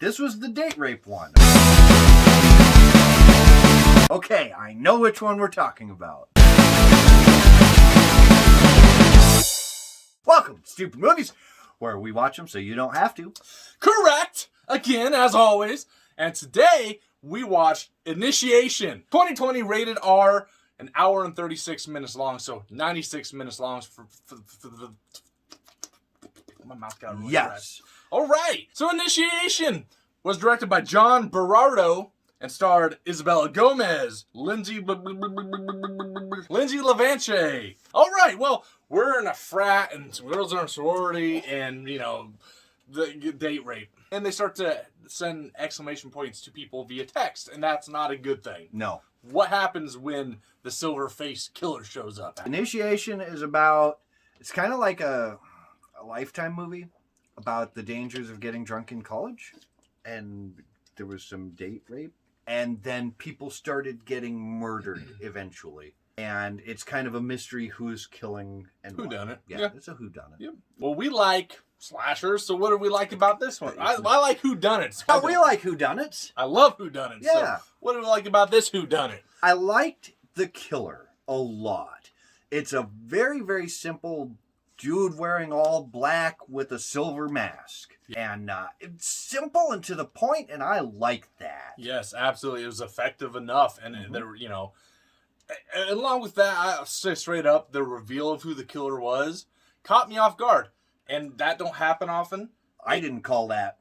This was the date rape one. Okay, I know which one we're talking about. Welcome to Stupid Movies, where we watch them so you don't have to. Correct! Again, as always. And today, we watched Initiation. 2020 rated R, an hour and 36 minutes long, so 96 minutes long for the... My mouth got really Yes. All right. So Initiation was directed by John Berardo and starred Isabella Gomez, Lindsay Levanche. All right. Well, we're in a frat and some girls are in a sorority and, you know, the date rape. And they start to send exclamation points to people via text, and that's not a good thing. No. What happens when the silver-faced killer shows up? Initiation is about, it's kind of like a Lifetime movie about the dangers of getting drunk in college, and there was some date rape, and then people started getting murdered eventually, and it's kind of a mystery who's killing and Whodunit. Yeah, it's a whodunit. Yeah. Well, we like slashers, so what do we like about this one? I like whodunits. Oh, we like whodunits. I love whodunits. Yeah. So what do we like about this whodunit? I liked the killer a lot. It's a very, very simple dude wearing all black with a silver mask. And it's simple and to the point, and I like that. Yes, absolutely. It was effective enough. And there, you know, along with that, I'll say straight up, the reveal of who the killer was caught me off guard. And that don't happen often. I didn't call that.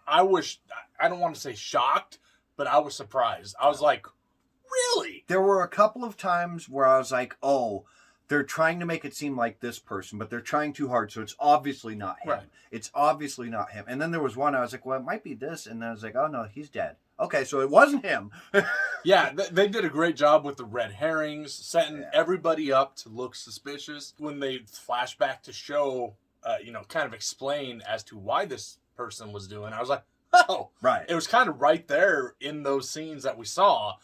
I don't want to say shocked, but I was surprised. I was like, really? There were a couple of times where I was like, oh, they're trying to make it seem like this person, but they're trying too hard, so it's obviously not him. Right. It's obviously not him. And then there was one, I was like, well, it might be this. And then I was like, oh, no, he's dead. Okay, so it wasn't him. Yeah, they did a great job with the red herrings, setting everybody up to look suspicious. When they flash back to show, kind of explain as to why this person was doing, I was like, oh. Right. It was kind of right there in those scenes that we saw,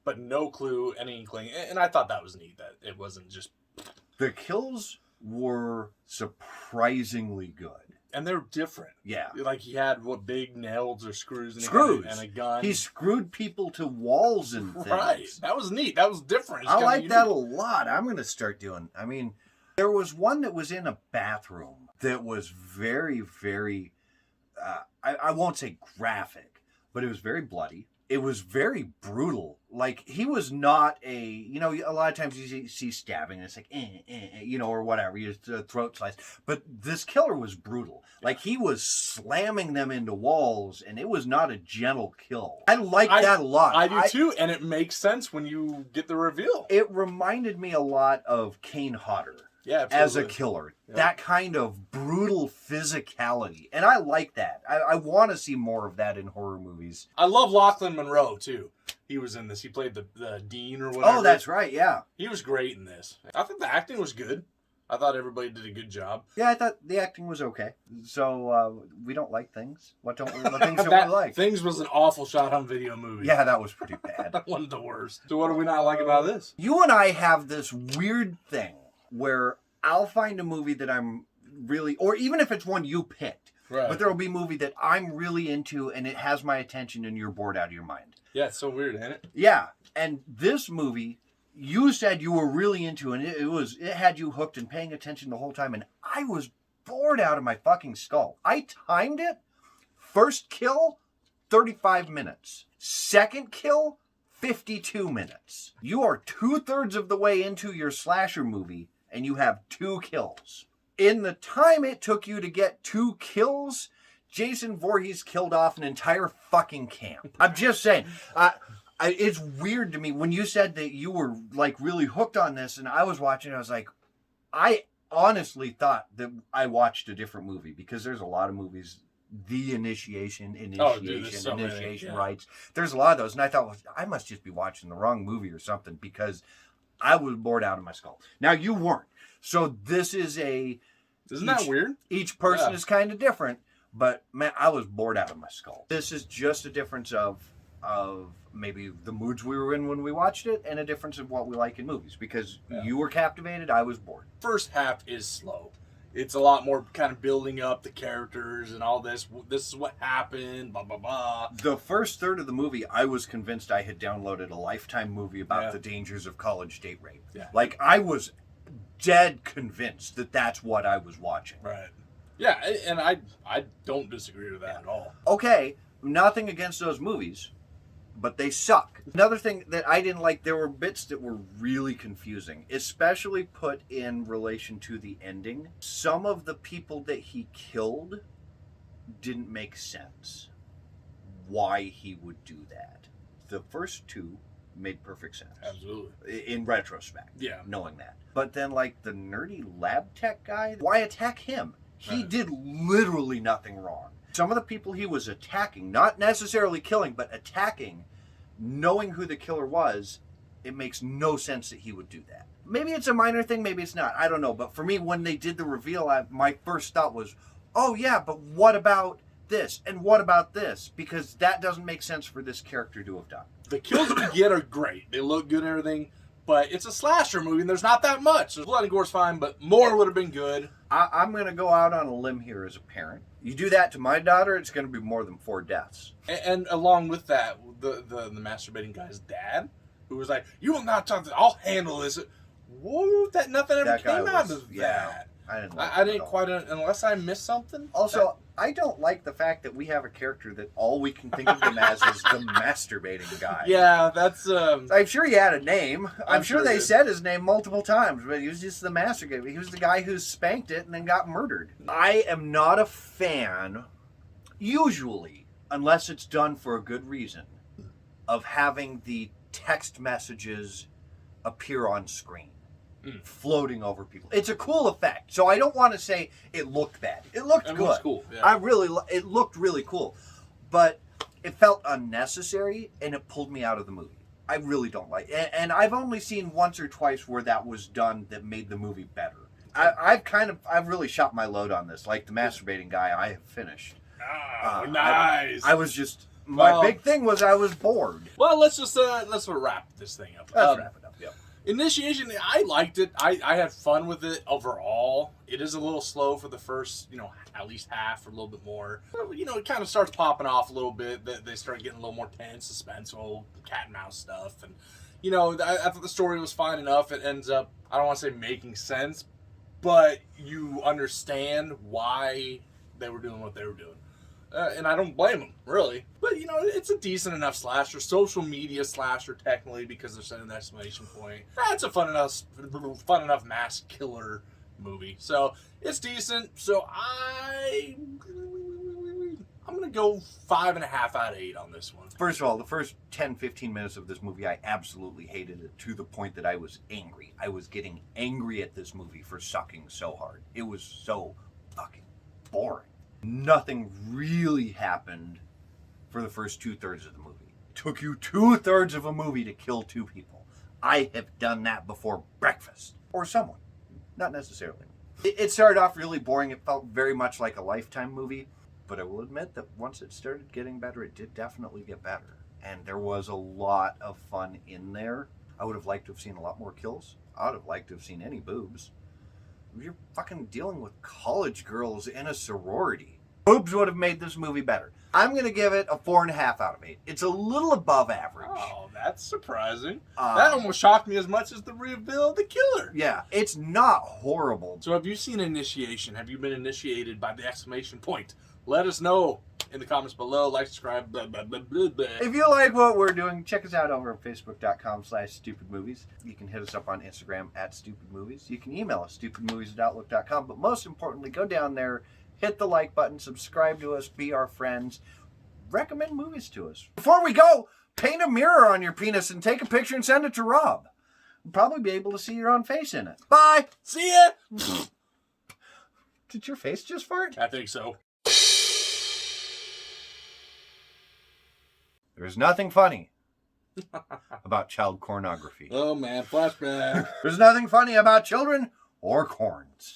but no clue, any inkling. And I thought that was neat, that it wasn't just... The kills were surprisingly good. And they're different. Yeah. Like he had, big nails or screws? And a gun. He screwed people to walls and things. Right. That was neat. That was different. I like that a lot. I'm going to start doing... I mean, there was one that was in a bathroom that was very, very... I won't say graphic, but it was very bloody. It was very brutal. Like, he was not a lot of times you see stabbing and it's like, or whatever, you just throat slice. But this killer was brutal. Like, he was slamming them into walls, and it was not a gentle kill. I like that a lot. I do too, and it makes sense when you get the reveal. It reminded me a lot of Kane Hodder. Yeah, as a killer. Yeah. That kind of brutal physicality. And I like that. I want to see more of that in horror movies. I love Lachlan Monroe, too. He was in this. He played the dean or whatever. Oh, that's right, yeah. He was great in this. I think the acting was good. I thought everybody did a good job. Yeah, I thought the acting was okay. So, we don't like Things. What things don't we like? Things was an awful shot on video movie. Yeah, that was pretty bad. One of the worst. So what do we not like about this? You and I have this weird thing where I'll find a movie that I'm really, or even if it's one you picked, right, but there will be a movie that I'm really into and it has my attention and you're bored out of your mind. Yeah, it's so weird, ain't it? Yeah, and this movie, you said you were really into and it had you hooked and paying attention the whole time, and I was bored out of my fucking skull. I timed it. First kill, 35 minutes. Second kill, 52 minutes. You are 2/3 of the way into your slasher movie, and you have 2 kills. In the time it took you to get 2 kills, Jason Voorhees killed off an entire fucking camp. I'm just saying. It's weird to me when you said that you were like really hooked on this, and I was watching, I was like, I honestly thought that I watched a different movie, because there's a lot of movies, The Initiation, Rights. There's a lot of those, and I thought, well, I must just be watching the wrong movie or something, because I was bored out of my skull. Now, you weren't. So this is Isn't that weird? Each person is kind of different, but man, I was bored out of my skull. This is just a difference of maybe the moods we were in when we watched it, and a difference of what we like in movies, because you were captivated, I was bored. First half is slow. It's a lot more kind of building up the characters and all this. This is what happened, blah, blah, blah. The first third of the movie, I was convinced I had downloaded a Lifetime movie about the dangers of college date rape. Yeah. Like, I was dead convinced that that's what I was watching. Right. Yeah, and I don't disagree with that at all. Okay, nothing against those movies, but they suck. Another thing that I didn't like, there were bits that were really confusing, especially put in relation to the ending. Some of the people that he killed didn't make sense. Why he would do that. The first two made perfect sense. Absolutely. In retrospect. Yeah. Knowing that. But then, like, the nerdy lab tech guy, why attack him? He Right. did literally nothing wrong. Some of the people he was attacking, not necessarily killing, but attacking, knowing who the killer was, it makes no sense that he would do that. Maybe it's a minor thing, maybe it's not. I don't know. But for me, when they did the reveal, my first thought was, oh yeah, but what about this? And what about this? Because that doesn't make sense for this character to have done. The kills we get are great. They look good and everything. But it's a slasher movie, and there's not that much. There's blood and gore's fine, but more would have been good. I'm going to go out on a limb here as a parent. You do that to my daughter, it's going to be more than 4 deaths. And along with that, the masturbating guy's dad, who was like, "You will not talk to. I'll handle this." Whoa, nothing ever That guy came out was- of yeah. that. I didn't. I didn't quite, unless I missed something. Also, I don't like the fact that we have a character that all we can think of him as is the masturbating guy. Yeah, that's. I'm sure he had a name. I'm sure they he did. said his name multiple times, but he was just the masturbator. He was the guy who spanked it and then got murdered. I am not a fan, usually, unless it's done for a good reason, of having the text messages appear on screen. Floating over people. It's a cool effect. So I don't want to say it looked bad. It looked good. looks cool. Yeah. It looked really cool. But it felt unnecessary and it pulled me out of the movie. I really don't like it. And I've only seen once or twice where that was done that made the movie better. I've really shot my load on this. Like the masturbating guy, I have finished. Nice. I was just, my big thing was I was bored. Well, let's wrap this thing up. Let's wrap it up. Yeah. Initiation, I liked it. I had fun with it overall. It is a little slow for the first, at least half or a little bit more. But, it kind of starts popping off a little bit. They start getting a little more tense, suspenseful, cat and mouse stuff. And, I thought the story was fine enough. It ends up, I don't want to say making sense, but you understand why they were doing what they were doing. And I don't blame them, really. But, it's a decent enough slasher. Social media slasher, technically, because they're setting the exclamation point. That's a fun enough mass killer movie. So, it's decent. So, I'm going to go 5.5 out of 8 on this one. First of all, the first 10, 15 minutes of this movie, I absolutely hated it to the point that I was angry. I was getting angry at this movie for sucking so hard. It was so fucking boring. Nothing really happened for the first 2/3 of the movie. It took you 2/3 of a movie to kill 2 people. I have done that before breakfast. Or someone. Not necessarily. It started off really boring. It felt very much like a Lifetime movie. But I will admit that once it started getting better, it did definitely get better. And there was a lot of fun in there. I would have liked to have seen a lot more kills. I would have liked to have seen any boobs. You're fucking dealing with college girls in a sorority. Boobs would have made this movie better. I'm going to give it a 4.5 out of 8. It's a little above average. Oh, that's surprising. That almost shocked me as much as the reveal of the killer. Yeah, it's not horrible. So have you seen Initiation? Have you been initiated by the exclamation point? Let us know in the comments below. Like, subscribe, blah, blah, blah, blah, blah. If you like what we're doing, check us out over at facebook.com/StoopidMovies. You can hit us up on Instagram @StoopidMovies. You can email us, stupidmovies@outlook.com. But most importantly, go down there, hit the like button, subscribe to us, be our friends, recommend movies to us. Before we go, paint a mirror on your penis and take a picture and send it to Rob. You'll probably be able to see your own face in it. Bye! See ya! Did your face just fart? I think so. There's nothing funny about child pornography. Oh man, flashback. There's nothing funny about children or corns.